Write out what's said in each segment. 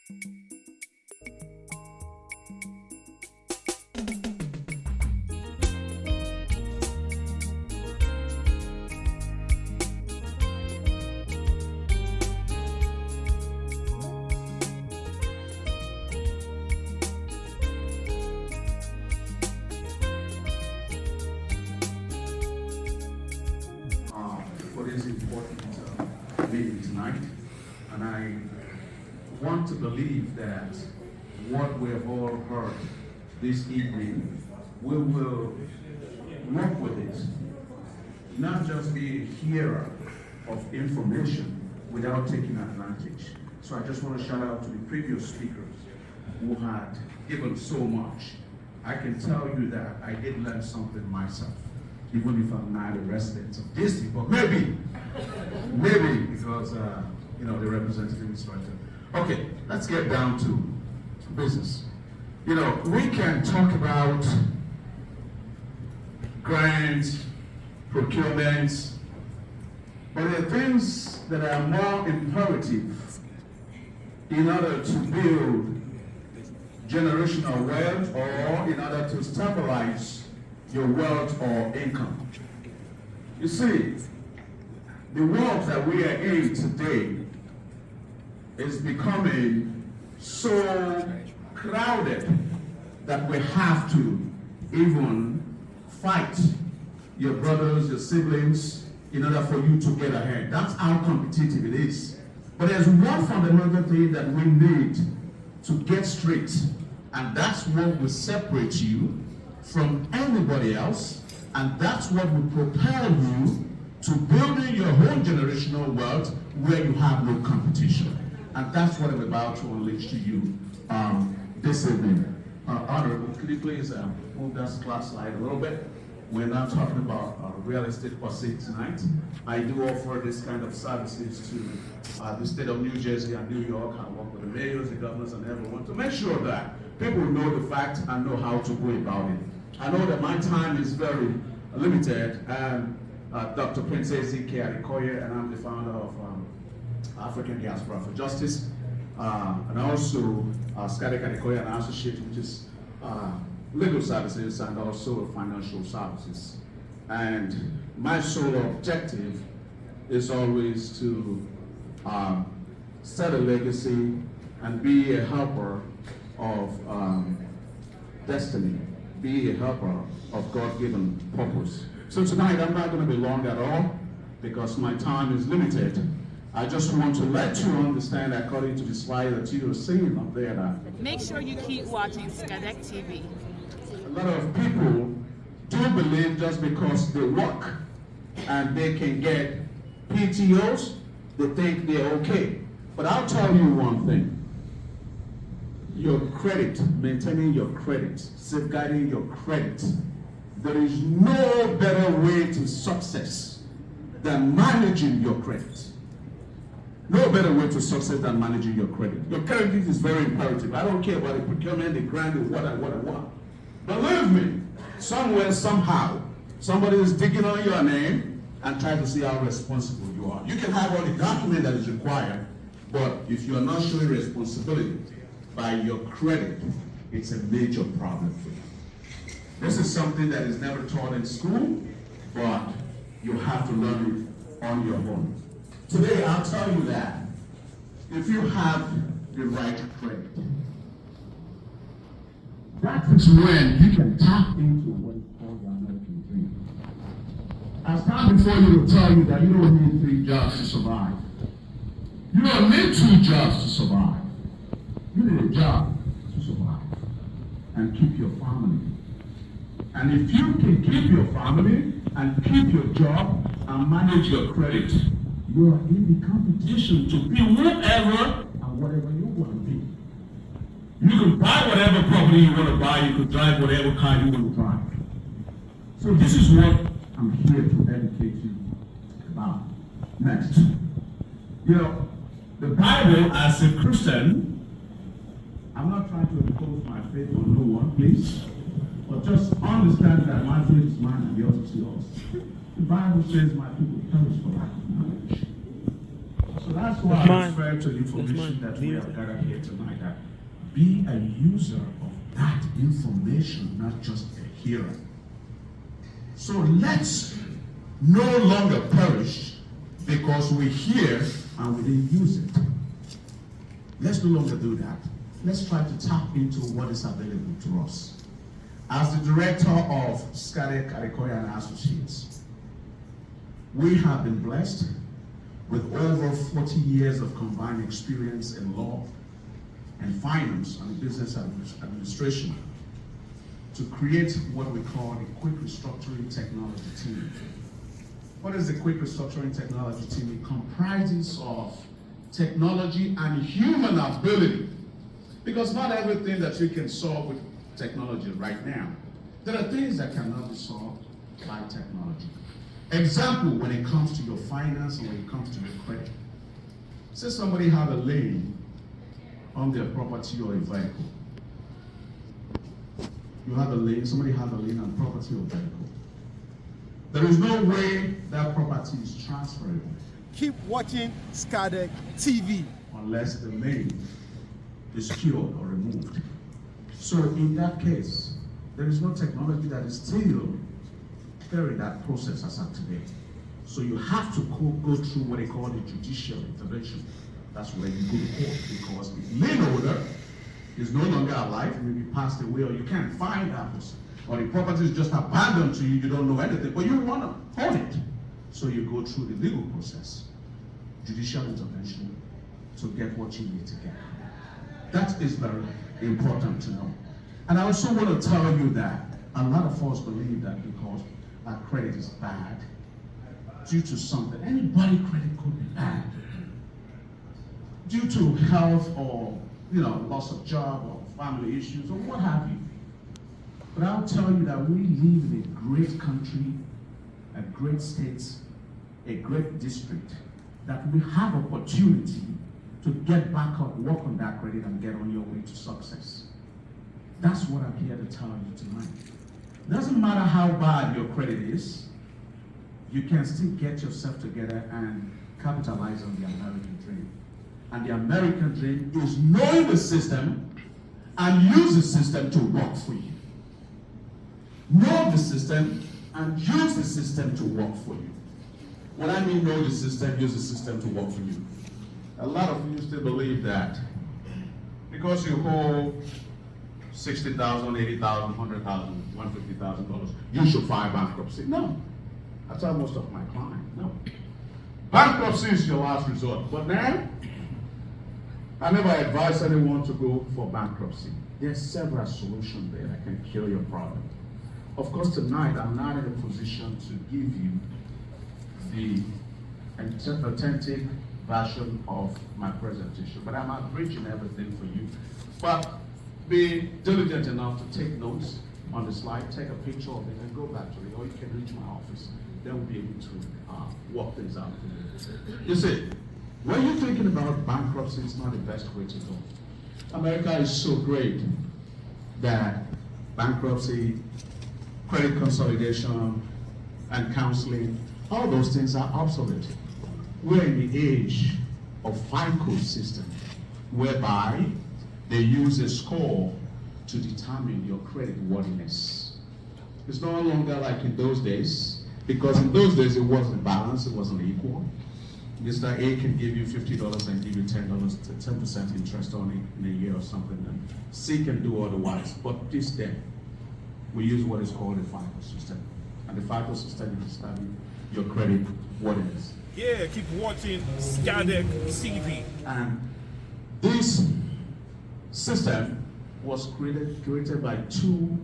What is important to me tonight, and I want to believe that what we have all heard this evening, we will work with it, not just be a hearer of information without taking advantage. So I just want to shout out to the previous speakers who had given so much. I can tell you that I did learn something myself, even if I'm not a resident of this, but maybe because the representative is right there. Okay, let's get down to business. We can talk about grants, procurements, but there are things that are more imperative in order to build generational wealth or in order to stabilize your wealth or income. You see, the world that we are in today is becoming so crowded that we have to even fight your brothers, your siblings, in order for you to get ahead. That's how competitive it is. But there's one fundamental thing that we need to get straight, and that's what will separate you from anybody else, and that's what will propel you to building your own generational wealth where you have no competition. And that's what I'm about to unleash to you this evening. Honorable, could you please move that class slide a little bit? We're not talking about real estate per se tonight. I do offer this kind of services to the state of New Jersey and New York. I work with the mayors, the governors, and everyone to make sure that people know the facts and know how to go about it. I know that my time is very limited, and Dr. Prince AZK Adekoya, and I'm the founder of African Diaspora for Justice, and also Skadek Adekoya and Associates, which is legal services and also financial services. And my sole objective is always to set a legacy and be a helper of destiny, be a helper of God-given purpose. So tonight I'm not going to be long at all because my time is limited. I just want to let you understand, according to the slide that you are seeing up there, that make sure you keep watching SkadekTV. A lot of people do believe just because they work and they can get PTOs, they think they're okay. But I'll tell you one thing. Your credit, maintaining your credit, safeguarding your credit, there is no better way to success than managing your credit. No better way to success than managing your credit. Your credit is very imperative. I don't care about the procurement, the grant, the what I want. Believe me, somewhere, somehow, somebody is digging on your name and trying to see how responsible you are. You can have all the document that is required, but if you are not showing responsibility by your credit, it's a major problem for you. This is something that is never taught in school, but you have to learn it on your own. Today, I'll tell you that if you have the right credit, that is when you can tap into what is called the American dream. I stand before you to tell you that you don't need 3 jobs to survive. You don't need 2 jobs to survive. You need a job to survive and keep your family. And if you can keep your family and keep your job and manage your credit, you are in the competition to be whatever and whatever you want to be. You can buy whatever property you want to buy, you can drive whatever car you want to drive. So this is what I'm here to educate you about. Next. The Bible as a Christian, I'm not trying to impose my faith on no one, please. But just understand that my faith is mine and yours is yours. The Bible says my people perish for lack of knowledge. So that's why I refer to the information that we have gathered here tonight, that be a user of that information, not just a hearer. So let's no longer perish because we hear and we didn't use it. Let's no longer do that. Let's try to tap into what is available to us. As the director of Skadek Adekoya and Associates, we have been blessed with over 40 years of combined experience in law and finance and business administration to create what we call the Quick Restructuring Technology Team. What is the Quick Restructuring Technology Team? It comprises of technology and human ability, because not everything that you can solve with technology right now. There are things that cannot be solved by technology. Example, when it comes to your finance and when it comes to your credit. Say somebody have a lien on their property or a vehicle. You have a lien, somebody have a lien on property or vehicle. There is no way that property is transferable. Keep watching Skadek TV. Unless the lien is cured or removed. So in that case, there is no technology that is still carrying that process as of today. So you have to go through what they call the judicial intervention. That's where you go to court, because the lien holder is no longer alive, maybe passed away, or you can't find that person. Or the property is just abandoned to you, you don't know anything, but you want to own it. So you go through the legal process, judicial intervention, to get what you need to get. That is very important to know. And I also want to tell you that a lot of us believe that because our credit is bad, due to something, anybody credit could be bad, due to health or loss of job or family issues or what have you. But I'll tell you that we live in a great country, a great state, a great district, that we have opportunity to get back up, work on that credit, and get on your way to success. That's what I'm here to tell you tonight. Doesn't matter how bad your credit is, you can still get yourself together and capitalize on the American dream. And the American dream is knowing the system and use the system to work for you. Know the system and use the system to work for you. When I mean know the system, use the system to work for you. A lot of you still believe that because you hold $60,000, $80,000, $100,000, $150,000, you should file bankruptcy. No. I tell most of my clients, no. Bankruptcy is your last resort. But now, I never advise anyone to go for bankruptcy. There's several solutions there that can kill your problem. Of course, tonight, I'm not in a position to give you the authentic version of my presentation, but I'm abridging everything for you. But be diligent enough to take notes on the slide, take a picture of it, and go back to it, or you can reach my office. Then we'll be able to work things out for you. You see, when you're thinking about bankruptcy, it's not the best way to go. America is so great that bankruptcy, credit consolidation, and counseling, all those things are obsolete. We're in the age of FICO system, whereby they use a score to determine your credit worthiness. It's no longer like in those days, because in those days it wasn't balanced, it wasn't equal. Mr. A can give you $50 and give you $10, 10% interest on it in a year or something, and C can do otherwise. But this day, we use what is called the FICO system. And the FICO system is determining your credit worthiness. Yeah, keep watching Skadek TV. And this system was created by two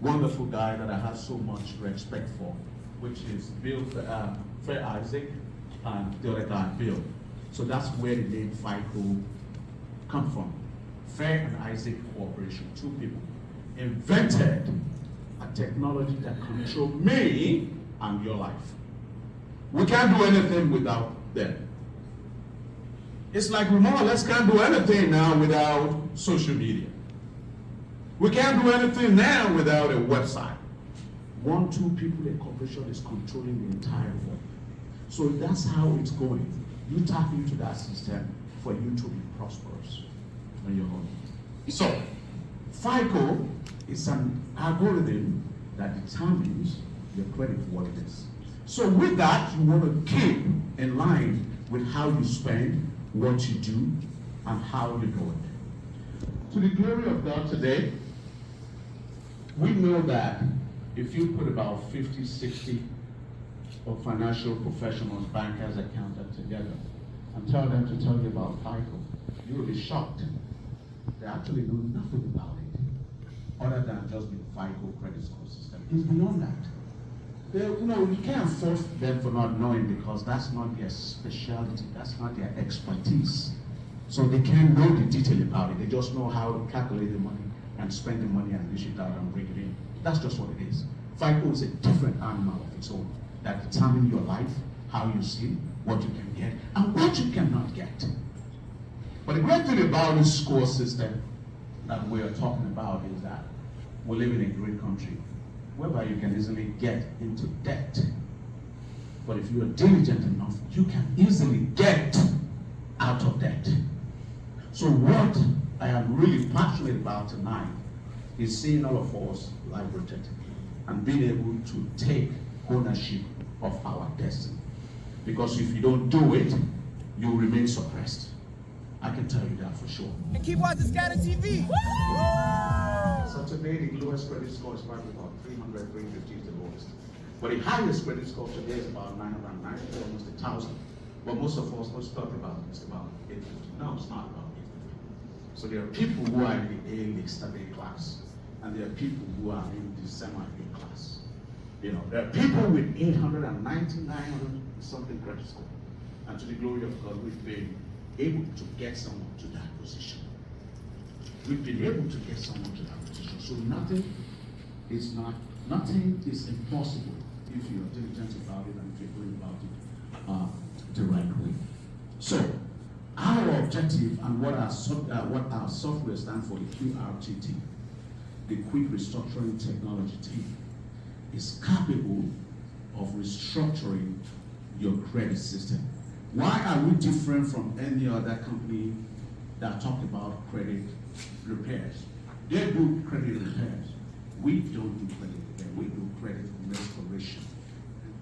wonderful guys that I have so much respect for, which is R.I.S.E and the other guy, Bill. So that's where the name FICO come from. Fair and Isaac Corporation, two people, invented a technology that controls me and your life. We can't do anything without them. It's like we more or less can't do anything now without social media. We can't do anything now without a website. 2 people, a corporation is controlling the entire world. So that's how it's going. You tap into that system for you to be prosperous on your own. So, FICO is an algorithm that determines your credit worthiness. So with that, you want to keep in line with how you spend, what you do, and how you do it. To the glory of God today, we know that if you put about 50, 60 of financial professionals, bankers, accountants together and tell them to tell you about FICO, you will be shocked. They actually know nothing about it other than just the FICO credit score system. It's beyond that. You can't force them for not knowing because that's not their specialty, that's not their expertise. So they can't know the detail about it. They just know how to calculate the money and spend the money and dish it out and bring it in. That's just what it is. FICO is a different animal of its own that determines your life, how you see, what you can get, and what you cannot get. But the great thing about this score system that we are talking about is that we live in a great country whereby you can easily get into debt. But if you are diligent enough, you can easily get out of debt. So what I am really passionate about tonight is seeing all of us liberated and being able to take ownership of our destiny. Because if you don't do it, you'll remain suppressed. I can tell you that for sure. And keep watching SkadekTV. So today the lowest credit score is probably about 300, 350 is the lowest. But the highest credit score today is about 990, almost 1,000. But most of us, let's talk about it's about 850. No, it's not about 850. So there are people who are in the A-League study class, and there are people who are in the semi-A class. There are people with 890, 900 something credit score. And to the glory of God, we've been able to get someone to that position. We've been able to get someone to that position. So nothing is impossible if you're diligent about it and if you're going about it the right way. So our objective and what our software stands for, the QRTT, the Quick Restructuring Technology Team, is capable of restructuring your credit system. Why are we different from any other company that talk about credit repairs? They do credit repairs. We don't do credit repair. We do credit restoration.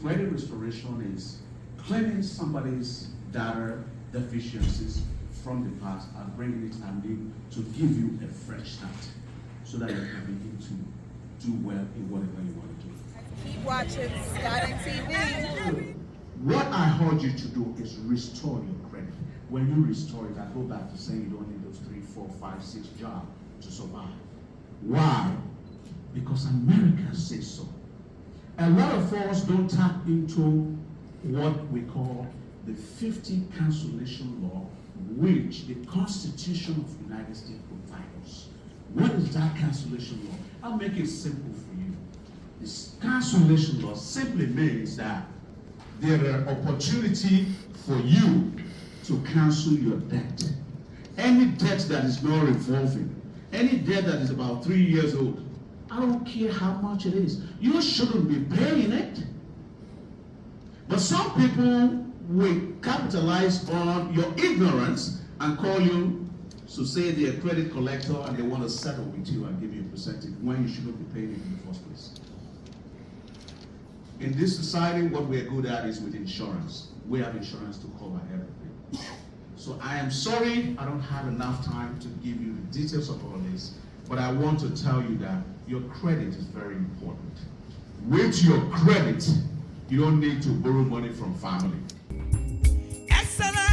Credit restoration is cleaning somebody's data deficiencies from the past and bringing it and to give you a fresh start so that you can begin to do well in whatever you want to do. Keep watching SkadekTV. What I heard you to do is restore your credit. When you restore it, I go back to saying you don't need those 3, 4, 5, 6 jobs to survive. Why? Because America says so. A lot of us don't tap into what we call the 50 cancellation law, which the Constitution of the United States provides us. What is that cancellation law? I'll make it simple for you. This cancellation law simply means that there are opportunity for you to cancel your debt. Any debt that is not revolving, any debt that is about 3 years old, I don't care how much it is. You shouldn't be paying it. But some people will capitalize on your ignorance and call you to say they're a credit collector and they want to settle with you and give you a percentage when you shouldn't be paying it in the first place. In this society, what we're good at is with insurance. We have insurance to cover everything. So I am sorry I don't have enough time to give you the details of all this, but I want to tell you that your credit is very important. With your credit, you don't need to borrow money from family. Excellent.